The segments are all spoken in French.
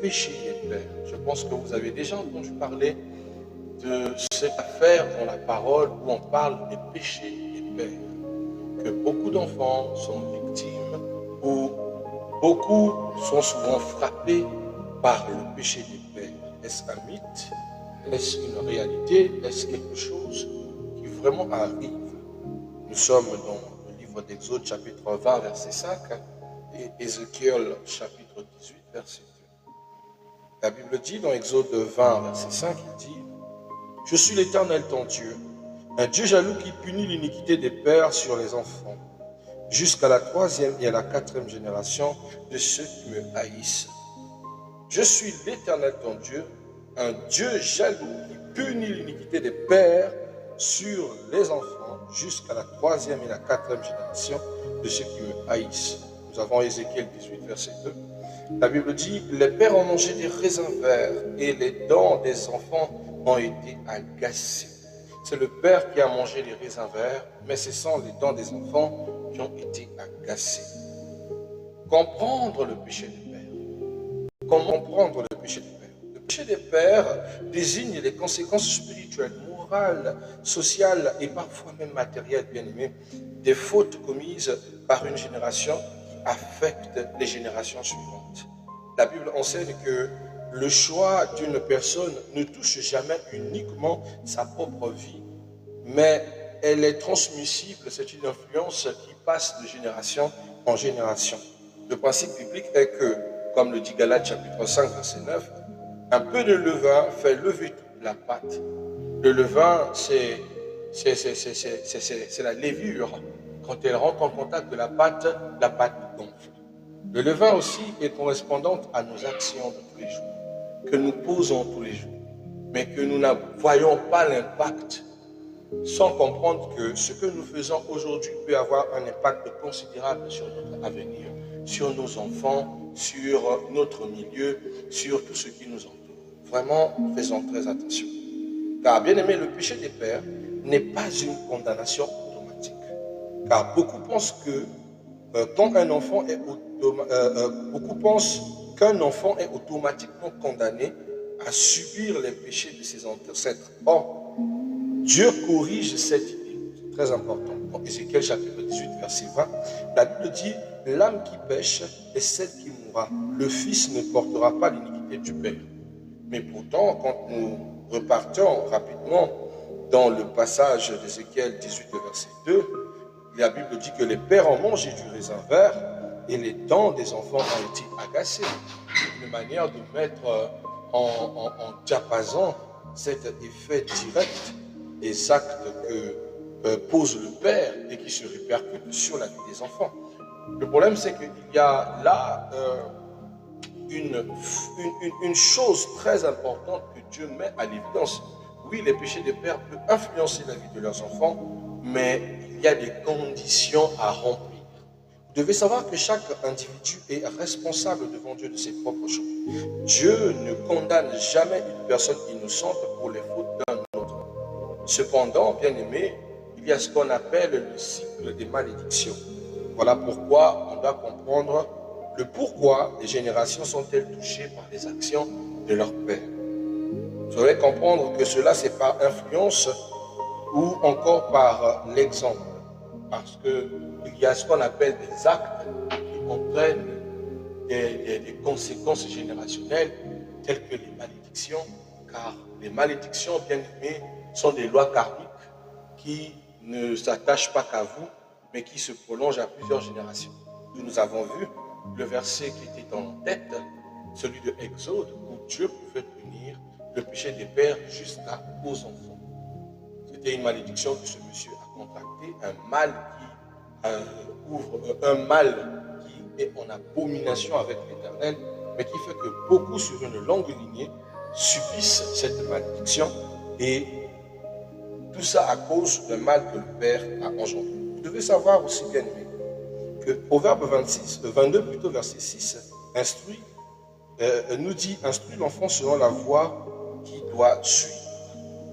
péché des pères. Je pense que vous avez déjà entendu parler de cette affaire dans la parole où on parle des péchés des pères. Que beaucoup d'enfants sont victimes ou beaucoup sont souvent frappés par le péché des pères. Est-ce un mythe? Est-ce une réalité? Est-ce quelque chose qui vraiment arrive? Nous sommes dans le livre d'Exode chapitre 20 verset 5 et Ézéchiel chapitre 18 verset 2. La Bible dit dans Exode 20 verset 5, il dit: Je suis l'Éternel ton Dieu, un Dieu jaloux qui punit l'iniquité des pères sur les enfants, jusqu'à la 3e et à la 4e génération de ceux qui me haïssent. Je suis l'Éternel ton Dieu, un Dieu jaloux qui punit l'iniquité des pères sur les enfants, jusqu'à la 3e et la 4e génération de ceux qui me haïssent. Nous avons Ézéchiel 18, verset 2. La Bible dit: Les pères ont mangé des raisins verts et les dents des enfants ont été agacées. C'est le père qui a mangé les raisins verts, mais ce sont les dents des enfants qui ont été agacées. Comprendre le péché des pères. Comment comprendre le péché des pères? Le péché des pères désigne les conséquences spirituelles, morales, sociales et parfois même matérielles, bien aimés, des fautes commises par une génération qui affectent les générations suivantes. La Bible enseigne que le choix d'une personne ne touche jamais uniquement sa propre vie, mais elle est transmissible, c'est une influence qui passe de génération en génération. Le principe biblique est que, comme le dit Galates chapitre 5, verset 9, un peu de levain fait lever toute la pâte. Le levain, c'est la levure. Quand elle rentre en contact de la pâte gonfle. Le levain aussi est correspondante à nos actions de tous les jours, que nous posons tous les jours, mais que nous ne voyons pas l'impact, sans comprendre que ce que nous faisons aujourd'hui peut avoir un impact considérable sur notre avenir, sur nos enfants, sur notre milieu, sur tout ce qui nous entoure. Vraiment, faisons très attention. Car, bien aimé, le péché des pères n'est pas une condamnation automatique. Car beaucoup pensent que quand un enfant est beaucoup pensent qu'un enfant est automatiquement condamné à subir les péchés de ses ancêtres. Or, Dieu corrige cette idée. C'est très important. Dans Ézéchiel chapitre 18, verset 20, la Bible dit: L'âme qui pêche est celle qui mourra. Le Fils ne portera pas l'iniquité du Père. Mais pourtant, quand nous repartons rapidement dans le passage d'Ézéchiel 18, verset 2, la Bible dit que les pères ont mangé du raisin vert et les dents des enfants ont été agacées. Une manière de mettre en diapason cet effet direct des actes que pose le père et qui se répercutent sur la vie des enfants. Le problème, c'est qu'il y a là une chose très importante que Dieu met à l'évidence. Oui, les péchés des pères peuvent influencer la vie de leurs enfants, mais il y a des conditions à remplir. Vous devez savoir que chaque individu est responsable devant Dieu de ses propres choses. Dieu ne condamne jamais une personne innocente pour les fautes d'un autre. Cependant, bien aimé, il y a ce qu'on appelle le cycle des malédictions. Voilà pourquoi on doit comprendre le pourquoi les générations sont-elles touchées par les actions de leur père. Vous devez comprendre que cela, c'est par influence ou encore par l'exemple. Parce qu'il y a ce qu'on appelle des actes qui entraînent des conséquences générationnelles telles que les malédictions, car les malédictions, bien aimées, sont des lois karmiques qui ne s'attachent pas qu'à vous, mais qui se prolongent à plusieurs générations. Nous avons vu le verset qui était en tête, celui de Exode, où Dieu pouvait punir le péché des pères jusqu'aux enfants. C'était une malédiction que ce monsieur a contractée, un mal qui est en abomination avec l'Éternel, mais qui fait que beaucoup sur une longue lignée subissent cette malédiction, et tout ça à cause d'un mal que le Père a engendré. Vous devez savoir aussi, bien aimé, que Proverbe 22 plutôt, verset 6, nous dit: instruis l'enfant selon la voie qu'il doit suivre.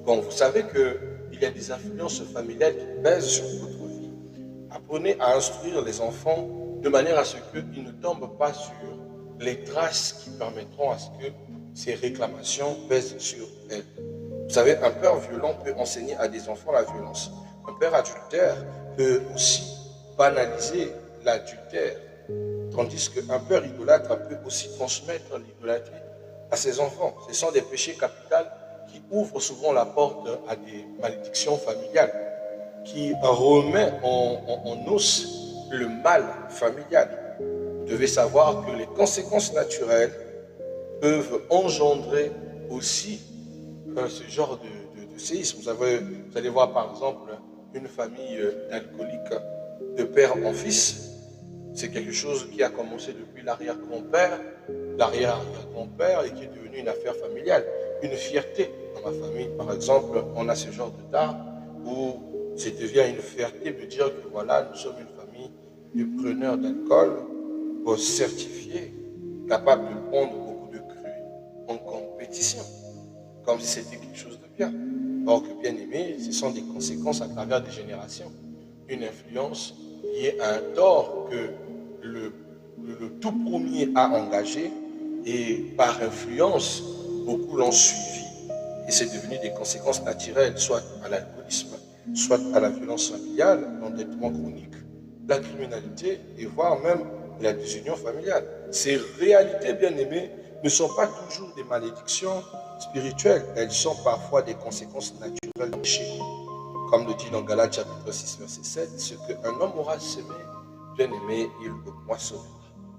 Bon, vous savez qu'il y a des influences familiales qui pèsent sur votre vie. Apprenez à instruire les enfants de manière à ce qu'ils ne tombent pas sur les traces qui permettront à ce que ces réclamations pèsent sur elles. Vous savez, un père violent peut enseigner à des enfants la violence. Un père adultère peut aussi banaliser l'adultère. Tandis qu'un père idolâtre peut aussi transmettre l'idolâtrie à ses enfants. Ce sont des péchés capitaux qui ouvrent souvent la porte à des malédictions familiales, qui remet en os le mal familial. Vous devez savoir que les conséquences naturelles peuvent engendrer aussi ce genre de séisme. Vous allez voir par exemple une famille d'alcooliques de père en fils. C'est quelque chose qui a commencé depuis l'arrière-grand-père et qui est devenu une affaire familiale, une fierté. Dans ma famille, par exemple, on a ce genre de tard où ça devient une fierté de dire que voilà, nous sommes une famille de preneurs d'alcool certifiés, capables de prendre beaucoup de cru en compétition, comme si c'était quelque chose de bien. Or que bien aimé, ce sont des conséquences à travers des générations, une influence liée à un tort que le tout premier a engagé et par influence, beaucoup l'ont suivi et c'est devenu des conséquences naturelles, soit à l'alcoolisme, soit à la violence familiale, l'endettement chronique, la criminalité et voire même la désunion familiale. Ces réalités, bien aimées, ne sont pas toujours des malédictions spirituelles, elles sont parfois des conséquences naturelles du péché. Comme le dit dans Galates chapitre 6, verset 7, ce qu'un homme aura semé, bien aimé, il le moissonnera.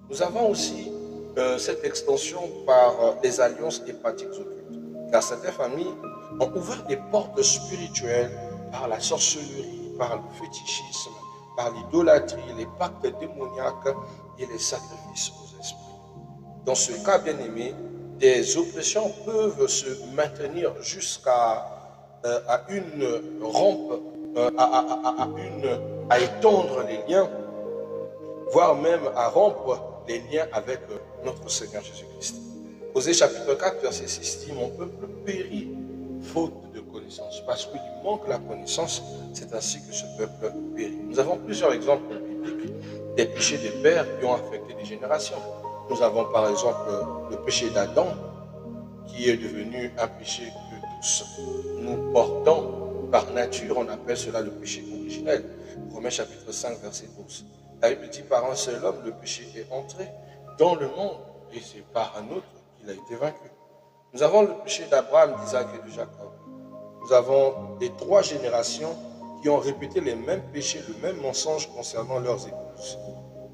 Nous avons aussi cette extension par les alliances hépatiques occultes, car certaines familles ont ouvert des portes spirituelles par la sorcellerie, par le fétichisme, par l'idolâtrie, les pactes démoniaques et les sacrifices aux esprits. Dans ce cas, bien aimé, des oppressions peuvent se maintenir jusqu'à une rampe, à étendre les liens, voire même à rompre les liens avec notre Seigneur Jésus-Christ. Osée chapitre 4, verset 6 dit « Mon peuple périt faute de connaissance. » Parce qu'il manque la connaissance, c'est ainsi que ce peuple périt. Nous avons plusieurs exemples bibliques des péchés des pères qui ont affecté des générations. Nous avons par exemple le péché d'Adam, qui est devenu un péché que tous nous portons par nature. On appelle cela le péché originel. Romains chapitre 5, verset 12. La Bible dit par un seul homme, le péché est entré dans le monde et c'est par un autre qu'il a été vaincu. Nous avons le péché d'Abraham, d'Isaac et de Jacob. Nous avons les 3 générations qui ont répété les mêmes péchés, le même mensonge concernant leurs épouses.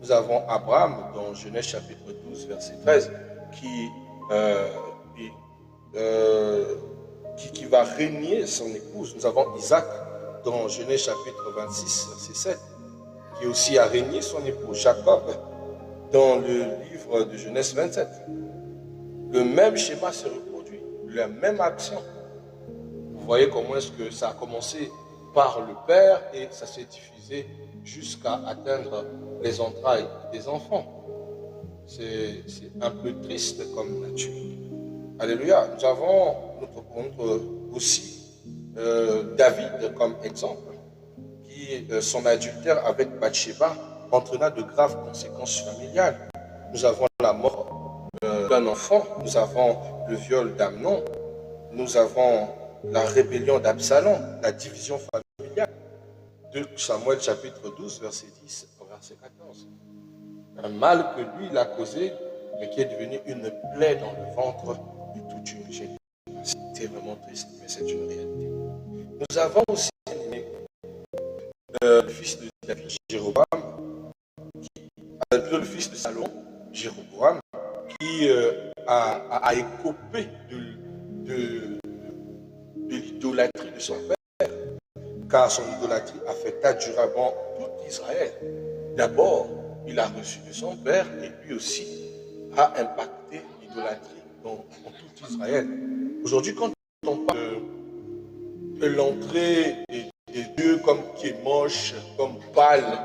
Nous avons Abraham dans Genèse chapitre 12, verset 13, qui va régner son épouse. Nous avons Isaac dans Genèse chapitre 26, verset 7, qui aussi a régné son épouse. Jacob dans le livre de Genèse 27. Le même schéma se reproduit, la même action. Vous voyez comment est-ce que ça a commencé par le père et ça s'est diffusé jusqu'à atteindre les entrailles des enfants. C'est un peu triste comme nature. Alléluia. Nous avons aussi David comme exemple, qui son adultère avec Bathsheba entraîna de graves conséquences familiales. Nous avons la mort d'un enfant, nous avons le viol d'Amnon, nous avons la rébellion d'Absalom, la division familiale. De Samuel chapitre 12, verset 10 au verset 14. Un mal que lui, il a causé, mais qui est devenu une plaie dans le ventre de toute une génération. C'est vraiment triste, mais c'est une réalité. Nous avons aussi le fils de David, Jéroboam, le fils de Salomon, Jéroboam, qui a écopé de l'idolâtrie de son père, car son idolâtrie affecta durablement tout Israël. D'abord, il a reçu de son père et lui aussi a impacté l'idolâtrie dans tout Israël. Aujourd'hui, quand on parle de l'entrée des dieux comme qui est moche, comme pâle,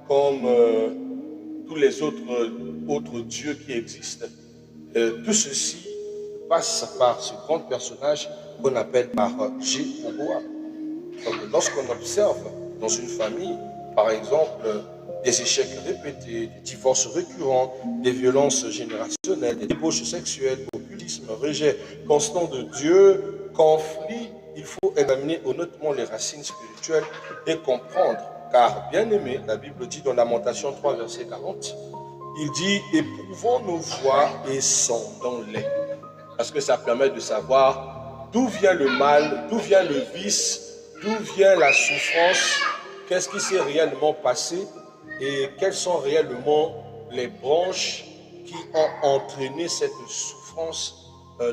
comme tous les autres dieux qui existent, tout ceci passe par ce grand personnage qu'on appelle par Jéroboam. Donc, lorsqu'on observe dans une famille, par exemple, des échecs répétés, des divorces récurrents, des violences générationnelles, des débauches sexuelles, populisme, rejet constant de Dieu, conflit. Il faut examiner honnêtement les racines spirituelles et comprendre. Car, bien aimé, la Bible dit dans Lamentation 3, verset 40, il dit, éprouvons nos voies et sondons-les. Parce que ça permet de savoir d'où vient le mal, d'où vient le vice, d'où vient la souffrance, qu'est-ce qui s'est réellement passé et quelles sont réellement les branches qui ont entraîné cette souffrance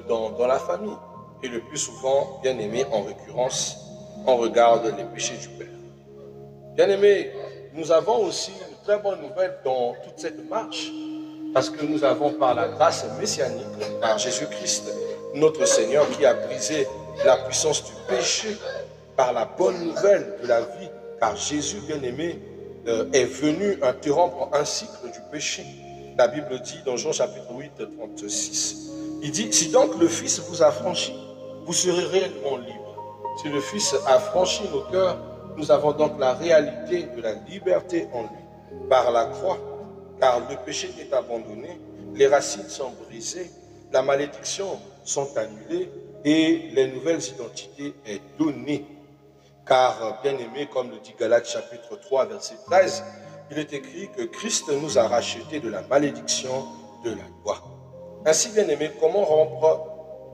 dans la famille. Et le plus souvent, bien aimé, en récurrence, on regarde les péchés du Père. Bien aimé, nous avons aussi une très bonne nouvelle dans toute cette marche, parce que nous avons par la grâce messianique, par Jésus-Christ, notre Seigneur, qui a brisé la puissance du péché, par la bonne nouvelle de la vie, car Jésus, bien-aimé, est venu interrompre un cycle du péché. La Bible dit dans Jean chapitre 8, 36, il dit, si donc le Fils vous a franchi, vous serez réellement libre. Si le Fils a franchi nos cœurs, nous avons donc la réalité de la liberté en lui, par la croix, car le péché est abandonné, les racines sont brisées, la malédiction sont annulées et les nouvelles identités est donnée. Car, bien aimé, comme le dit Galates chapitre 3, verset 13, il est écrit que Christ nous a rachetés de la malédiction de la loi. Ainsi, bien aimé, comment rompre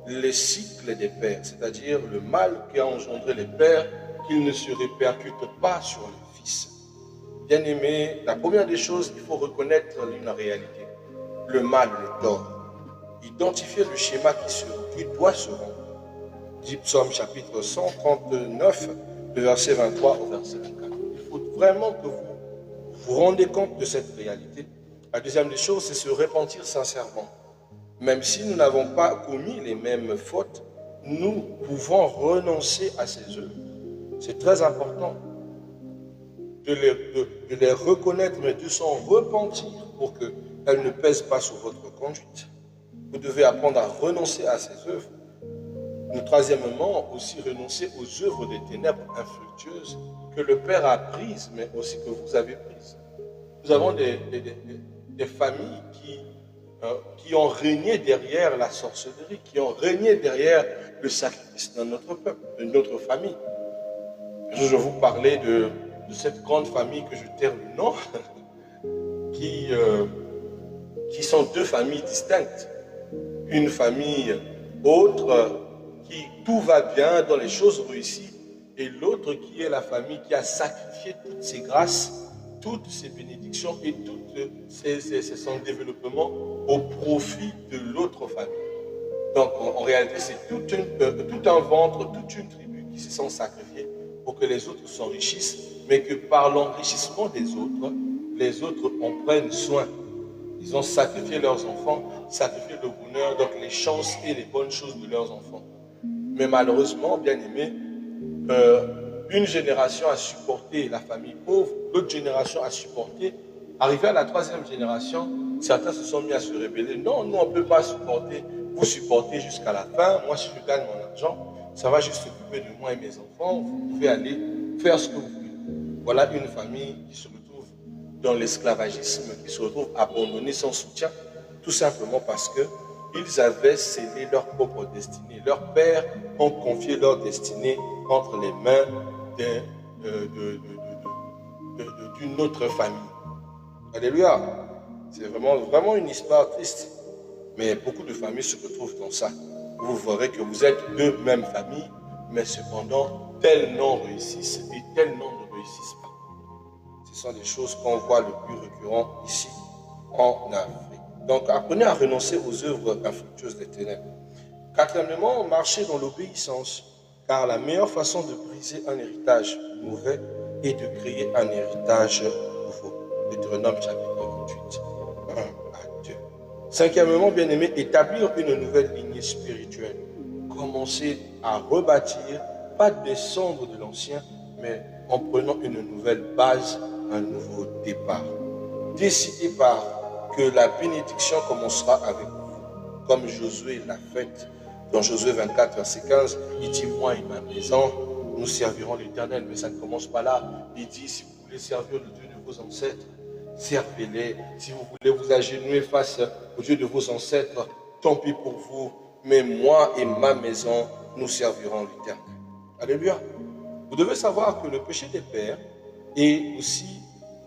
les cycles des pères, c'est-à-dire le mal qui a engendré les pères, qu'il ne se répercute pas sur les fils. Bien aimé, la première des choses, il faut reconnaître une réalité, le mal, le tort. Identifier le schéma qui doit se rendre. Dit Psaume chapitre 139, le verset 23 au verset 24. Il faut vraiment que vous vous rendez compte de cette réalité. La deuxième des choses, c'est se repentir sincèrement. Même si nous n'avons pas commis les mêmes fautes, nous pouvons renoncer à ces œuvres. C'est très important de les reconnaître, mais de s'en repentir pour qu'elles ne pèsent pas sur votre conduite. Vous devez apprendre à renoncer à ces œuvres. Nous, troisièmement, aussi renoncer aux œuvres des ténèbres infructueuses que le Père a prises, mais aussi que vous avez prises. Nous avons des familles qui ont régné derrière la sorcellerie, qui ont régné derrière le sacrifice dans notre peuple, de notre famille. Je vous parlais de cette grande famille que je taire le nom, qui sont deux familles distinctes. Une famille autre qui tout va bien, dans les choses réussies, et l'autre qui est la famille qui a sacrifié toutes ses grâces, toutes ses bénédictions et tout son développement au profit de l'autre famille. Donc en réalité, c'est tout un ventre, toute une tribu qui se sont sacrifiés pour que les autres s'enrichissent, mais que par l'enrichissement des autres, les autres en prennent soin. Ils ont sacrifié leurs enfants, sacrifié le bonheur, donc les chances et les bonnes choses de leurs enfants. Mais malheureusement, bien aimé, une génération a supporté la famille pauvre, l'autre génération a supporté. Arrivé à la troisième génération, certains se sont mis à se rébeller. Non, nous on ne peut pas supporter. Vous supportez jusqu'à la fin. Moi, si je gagne mon argent, ça va juste s'occuper de moi et mes enfants. Vous pouvez aller faire ce que vous voulez. Voilà une famille qui se retrouve dans l'esclavagisme, qui se retrouve abandonnée sans soutien, tout simplement parce qu'ils avaient scellé leur propre destinée. Leurs pères ont confié leur destinée entre les mains d'une autre famille. Alléluia. C'est vraiment une histoire triste. Mais beaucoup de familles se retrouvent dans ça. Vous verrez que vous êtes deux mêmes familles, mais cependant, tels noms réussissent et tels noms ne réussissent pas. Ce sont des choses qu'on voit le plus récurrent ici en Afrique. Donc, apprenez à renoncer aux œuvres infructueuses des ténèbres. Quatrièmement, marchez dans l'obéissance, car la meilleure façon de briser un héritage mauvais est de créer un héritage nouveau. Deutéronome chapitre 28, 1 à 2. Cinquièmement, bien-aimé, établir une nouvelle lignée spirituelle. Commencez à rebâtir, pas descendre de l'ancien, mais en prenant une nouvelle base, un nouveau départ. Décidez par que la bénédiction commencera avec vous, comme Josué l'a fait. Dans Josué 24, verset 15, il dit, moi et ma maison, nous servirons l'Éternel. Mais ça ne commence pas là. Il dit, si vous voulez servir le Dieu de vos ancêtres, servez-les. Si vous voulez vous agenouiller face au Dieu de vos ancêtres, tant pis pour vous, mais moi et ma maison, nous servirons l'Éternel. Alléluia. Vous devez savoir que le péché des pères est aussi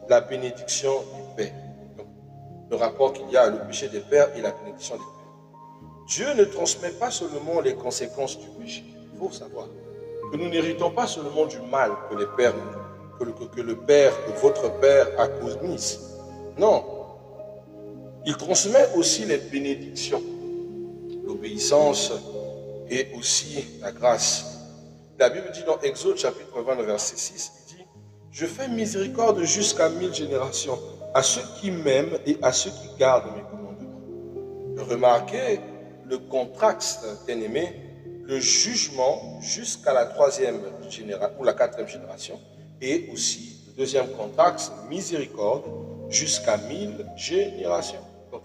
la bénédiction du Père. Donc, le rapport qu'il y a, le péché des pères et la bénédiction des pères. Dieu ne transmet pas seulement les conséquences du péché. Il faut savoir que nous n'héritons pas seulement du mal que les pères, que le père, que votre père a commis. Non. Il transmet aussi les bénédictions, l'obéissance et aussi la grâce. La Bible dit dans Exode chapitre 20, verset 6, il dit « Je fais miséricorde jusqu'à 1000 générations à ceux qui m'aiment et à ceux qui gardent mes commandements. » Remarquez le contraste, bien-aimé, le jugement jusqu'à la 3e génération ou la 4e génération et aussi le deuxième contraste, miséricorde jusqu'à 1000 générations. Donc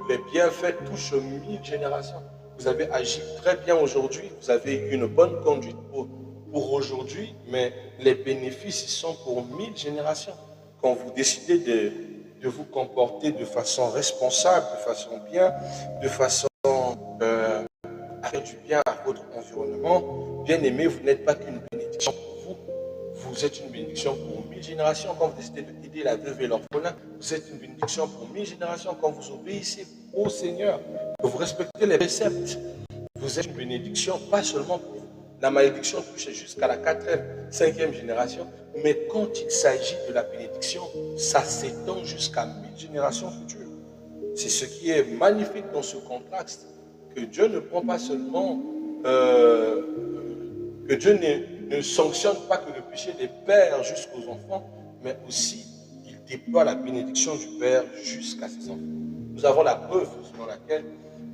les bienfaits touchent 1000 générations. Vous avez agi très bien aujourd'hui, vous avez une bonne conduite pour aujourd'hui, mais les bénéfices sont pour 1000 générations. Quand vous décidez de vous comporter de façon responsable, de façon bien, de façon à faire du bien à votre environnement, bien aimé, vous n'êtes pas qu'une bénédiction pour vous, vous êtes une bénédiction pour 1000 générations. Quand vous décidez d'aider la veuve et l'orphelin, vous êtes une bénédiction pour 1000 générations. Quand vous obéissez au Seigneur, que vous respectez les préceptes, vous êtes une bénédiction, pas seulement pour vous. La malédiction touche jusqu'à la 4e, 5e génération, mais quand il s'agit de la bénédiction, ça s'étend jusqu'à 1000 générations futures. C'est ce qui est magnifique dans ce contraste, que Dieu ne prend pas seulement, que Dieu ne sanctionne pas que le péché des pères jusqu'aux enfants, mais aussi il déploie la bénédiction du Père jusqu'à ses enfants. Nous avons la preuve selon laquelle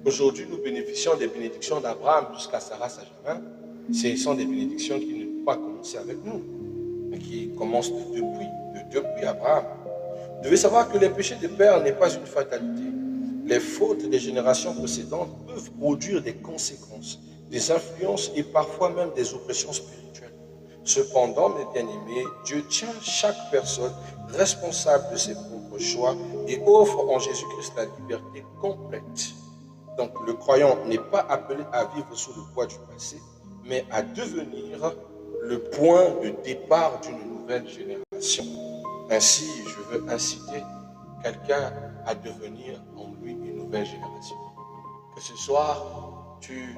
aujourd'hui nous bénéficions des bénédictions d'Abraham jusqu'à Sarah Sajamin. Ce sont des bénédictions qui ne peuvent pas commencer avec nous, mais qui commencent depuis Abraham. Vous devez savoir que les péchés des pères n'est pas une fatalité. Les fautes des générations précédentes peuvent produire des conséquences, des influences et parfois même des oppressions spirituelles. Cependant, mes bien-aimés, Dieu tient chaque personne responsable de ses propres choix et offre en Jésus-Christ la liberté complète. Donc, le croyant n'est pas appelé à vivre sous le poids du passé, mais à devenir le point de départ d'une nouvelle génération. Ainsi, je veux inciter quelqu'un à devenir en lui une nouvelle génération. Que ce soir, tu